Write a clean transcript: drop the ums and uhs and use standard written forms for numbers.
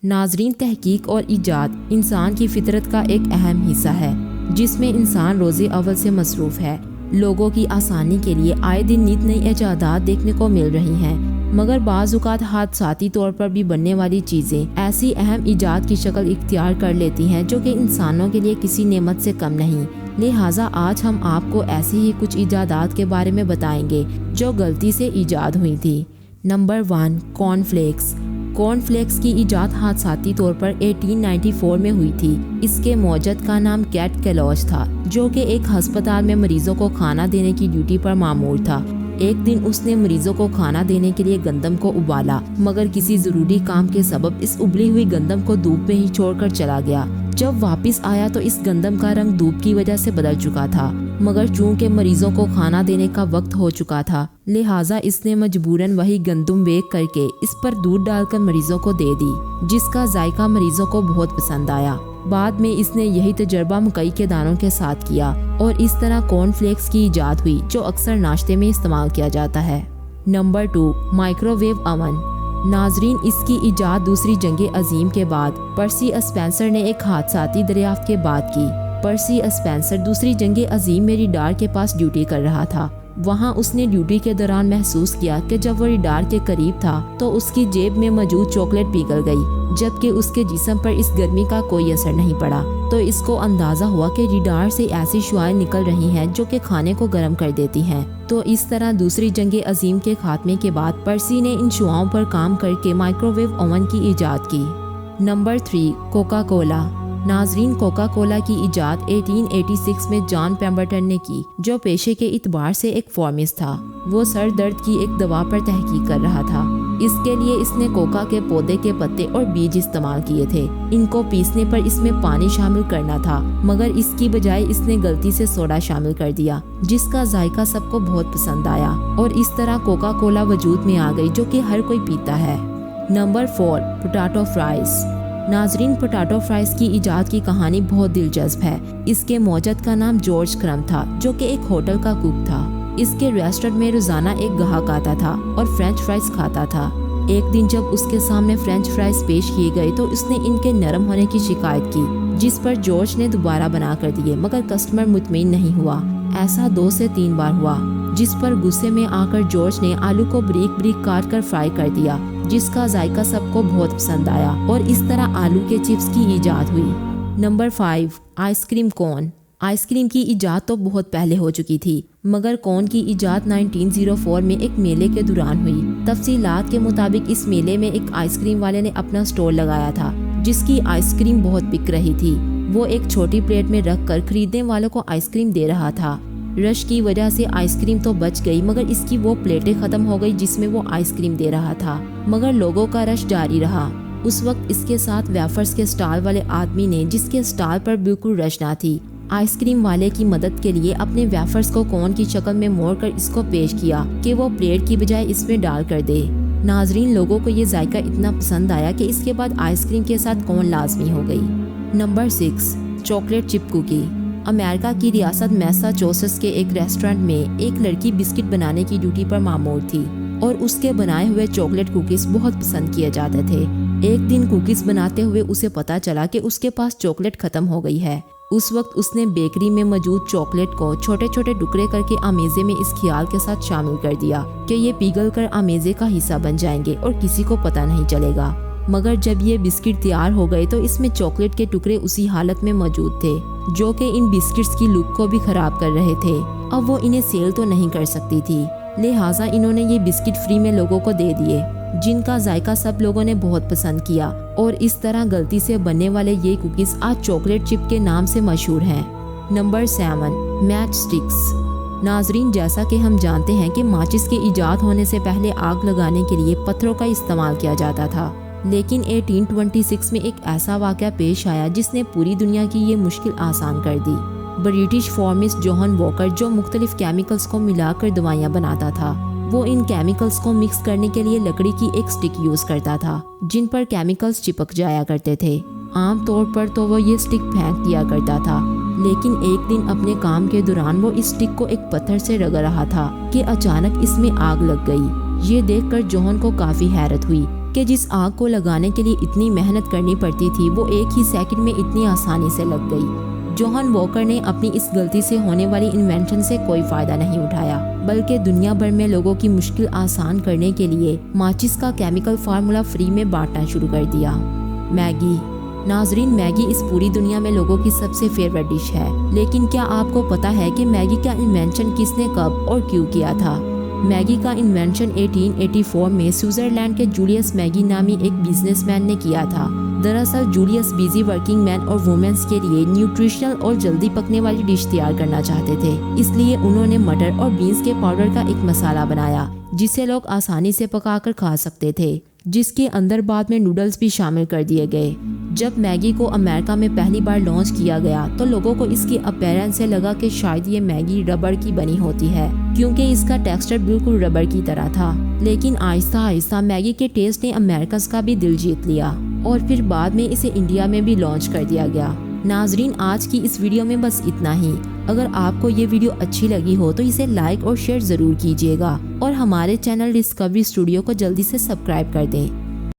नाजरीन, तहकीक और ईजाद इंसान की फितरत का एक अहम हिस्सा है जिसमें इंसान रोज़े अव्वल से मसरूफ़ है। लोगों की आसानी के लिए आए दिन नित नई इजादात देखने को मिल रही हैं, मगर बाज़-औक़ात हादसाती तौर पर भी बनने वाली चीज़ें ऐसी अहम ईजाद की शक्ल इख्तियार कर लेती हैं जो कि इंसानों के लिए किसी नेमत से कम नहीं। लिहाजा आज हम आपको ऐसी ही कुछ ईजादात के बारे में बताएंगे जो गलती से ईजाद हुई थी। Number 1, cornflakes. कॉर्नफ्लेक्स की ईजाद हादसाती तौर पर 1894 में हुई थी। इसके मौजद का नाम कैट कैलॉश था, जो कि एक अस्पताल में मरीजों को खाना देने की ड्यूटी पर मामूर था। एक दिन उसने मरीजों को खाना देने के लिए गंदम को उबाला, मगर किसी जरूरी काम के सबब इस उबली हुई गंदम को धूप में ही छोड़कर चला गया। जब वापस आया तो इस गंदम का रंग धूप की वजह से बदल चुका था, मगर चूंकि मरीजों को खाना देने का वक्त हो चुका था, लिहाजा इसने मजबूरन वही गंदम बेक करके इस पर दूध डालकर मरीजों को दे दी, जिसका जायका मरीजों को बहुत पसंद आया। बाद में इसने यही तजर्बा मकई के दानों के साथ किया और इस तरह कॉर्नफ्लेक्स की ईजाद हुई, जो अक्सर नाश्ते में इस्तेमाल किया जाता है। Number 2, microwave oven. नाजरीन, इसकी ईजाद दूसरी जंग अजीम के बाद पर्सी स्पेंसर ने एक हादसाती दरियाफ्त के बाद की। पर्सी स्पेंसर दूसरी जंग अजीम में रडार के पास ड्यूटी कर रहा था। वहां उसने ड्यूटी के दौरान महसूस किया कि जब वो रडार के करीब था तो उसकी जेब में मौजूद चॉकलेट पिघल गई, जबकि उसके जिस्म पर इस गर्मी का कोई असर नहीं पड़ा। तो इसको अंदाजा हुआ कि रडार से ऐसी शुआएं निकल रही हैं जो कि खाने को गर्म कर देती हैं। तो इस तरह दूसरी जंग अजीम के खात्मे के बाद पर्सी ने इन शुआओं पर काम करके माइक्रोवेव ओवन की ईजाद की। Number 3, Coca Cola. नाजरीन, कोका कोला की ईजाद 1886 में जॉन पेम्बरटन ने की, जो पेशे के इतबार से एक फार्मासिस्ट था। वो सर दर्द की एक दवा पर तहकीक कर रहा था। इसके लिए इसने कोका के पौधे के पत्ते और बीज इस्तेमाल किए थे। इनको पीसने पर इसमें पानी शामिल करना था, मगर इसकी बजाय इसने गलती से सोडा शामिल कर दिया, जिसका जायका सबको बहुत पसंद आया और इस तरह कोका कोला वजूद में आ गई, जो कि हर कोई पीता है। Number 4, potato fries. नाजरीन, पोटैटो फ्राइज की ईजाद की कहानी बहुत दिलचस्प है। इसके मौजद का नाम जॉर्ज क्रम था, जो कि एक होटल का कुक था। इसके रेस्टोरेंट में रोजाना एक ग्राहक आता था और फ्रेंच फ्राइज खाता था। एक दिन जब उसके सामने फ्रेंच फ्राइज पेश किए गए तो उसने इनके नरम होने की शिकायत की, जिस पर जॉर्ज ने दोबारा बना कर दिए, मगर कस्टमर मुतमईन नहीं हुआ। ऐसा 2 से 3 बार हुआ, जिस पर गुस्से में आकर जॉर्ज ने आलू को ब्रीक ब्रीक काट कर फ्राई कर दिया, जिसका जायका सबको बहुत पसंद आया और इस तरह आलू के चिप्स की ईजाद हुई। Number 5, ice cream cone. आइसक्रीम की ईजाद तो बहुत पहले हो चुकी थी, मगर कोन की ईजाद 1904 में एक मेले के दौरान हुई। तफसीलात के मुताबिक इस मेले में एक आइसक्रीम वाले ने अपना स्टॉल लगाया था, जिसकी आइसक्रीम बहुत बिक रही थी। वो एक छोटी प्लेट में रख कर खरीदने वालों को आइसक्रीम दे रहा था। रश की वजह से आइसक्रीम तो बच गई, मगर इसकी वो प्लेटें खत्म हो गई जिसमें वो आइसक्रीम दे रहा था, मगर लोगों का रश जारी रहा। उस वक्त इसके साथ वेफर्स के स्टॉल वाले आदमी ने, जिसके स्टॉल पर बिल्कुल रश ना थी, आइसक्रीम वाले की मदद के लिए अपने वेफर्स को कोन की शक्ल में मोड़कर इसको पेश किया कि वो प्लेट की बजाय इसमें डाल कर दे। नाजरीन, लोगों को ये जायका इतना पसंद आया कि इसके बाद आइसक्रीम के साथ कोन लाजमी हो गई। Number 6, chocolate chip cookie. America की रियासत मैसाचुसेट्स के एक रेस्टोरेंट में एक लड़की बिस्किट बनाने की ड्यूटी पर मामूर थी और उसके बनाए हुए चॉकलेट कुकीज बहुत पसंद किए जाते थे। एक दिन कुकीज बनाते हुए उसे पता चला कि उसके पास चॉकलेट खत्म हो गई है। उस वक्त उसने बेकरी में मौजूद चॉकलेट को छोटे छोटे टुकड़े करके आमेजे में इस ख्याल के साथ शामिल कर दिया कि ये पिघल कर आमेजे का हिस्सा बन जाएंगे और किसी को पता नहीं चलेगा। मगर जब ये बिस्किट तैयार हो गए तो इसमें चॉकलेट के टुकड़े उसी हालत में मौजूद थे, जो कि इन बिस्किट्स की लुक को भी खराब कर रहे थे। अब वो इन्हें सेल तो नहीं कर सकती थी, लिहाजा इन्होंने ये बिस्किट फ्री में लोगों को दे दिए, जिनका जायका सब लोगों ने बहुत पसंद किया और इस तरह गलती से बनने वाले ये कुकीज आज चॉकलेट चिप के नाम से मशहूर हैं। Number 7, match sticks. नाजरीन, जैसा कि हम जानते हैं कि माचिस के ईजाद होने से पहले आग लगाने के लिए पत्थरों का इस्तेमाल किया जाता था, लेकिन 1826 में एक ऐसा वाक़या पेश आया जिसने पूरी दुनिया की ये मुश्किल आसान कर दी। ब्रिटिश फार्मासिस्ट जॉन वॉकर, जो मुख्तलिफ केमिकल्स को मिलाकर दवाइयाँ बनाता था, वो इन केमिकल्स को मिक्स करने के लिए लकड़ी की एक स्टिक यूज करता था, जिन पर केमिकल्स चिपक जाया करते थे। आम तौर पर तो वो ये स्टिक फेंक दिया करता था, लेकिन एक दिन अपने काम के दौरान वो इस स्टिक को एक पत्थर से रगड़ रहा था कि अचानक इसमें आग लग गई। ये देखकर जॉन को काफी हैरत हुई क्योंकि जिस आग को लगाने के लिए इतनी मेहनत करनी पड़ती थी वो एक ही सेकंड में इतनी आसानी से लग गई। जोहान वॉकर ने अपनी इस गलती से होने वाली इन्वेंशन से कोई फायदा नहीं उठाया, बल्कि दुनिया भर में लोगों की मुश्किल आसान करने के लिए माचिस का केमिकल फार्मूला फ्री में बांटना शुरू कर दिया। मैगी। नाजरीन, मैगी इस पूरी दुनिया में लोगों की सबसे फेवरेट डिश है, लेकिन क्या आपको पता है कि मैगी का इन्वेंशन किसने कब और क्यों किया था? मैगी का इन्वेंशन 1884 में स्विट्जरलैंड के जूलियस मैगी नामी एक बिजनेसमैन ने किया था। दरअसल जूलियस बिजी वर्किंग मैन और वुमेन्स के लिए न्यूट्रिशनल और जल्दी पकने वाली डिश तैयार करना चाहते थे, इसलिए उन्होंने मटर और बीन्स के पाउडर का एक मसाला बनाया जिसे लोग आसानी से पकाकर खा सकते थे, जिसके अंदर बाद में नूडल्स भी शामिल कर दिए गए। जब मैगी को अमेरिका में पहली बार लॉन्च किया गया तो लोगों को इसकी अपीयरेंस से लगा कि शायद ये मैगी रबड़ की बनी होती है, क्योंकि इसका टेक्सचर बिल्कुल रबड़ की तरह था। लेकिन आहिस्ता आहिस्ता मैगी के टेस्ट ने अमेरिकन्स का भी दिल जीत लिया और फिर बाद में इसे इंडिया में भी लॉन्च कर दिया गया। नाजरीन, आज की इस वीडियो में बस इतना ही। अगर आपको ये वीडियो अच्छी लगी हो तो इसे लाइक और शेयर जरूर कीजिएगा और हमारे चैनल डिस्कवरी स्टूडियो को जल्दी से सब्सक्राइब कर दें।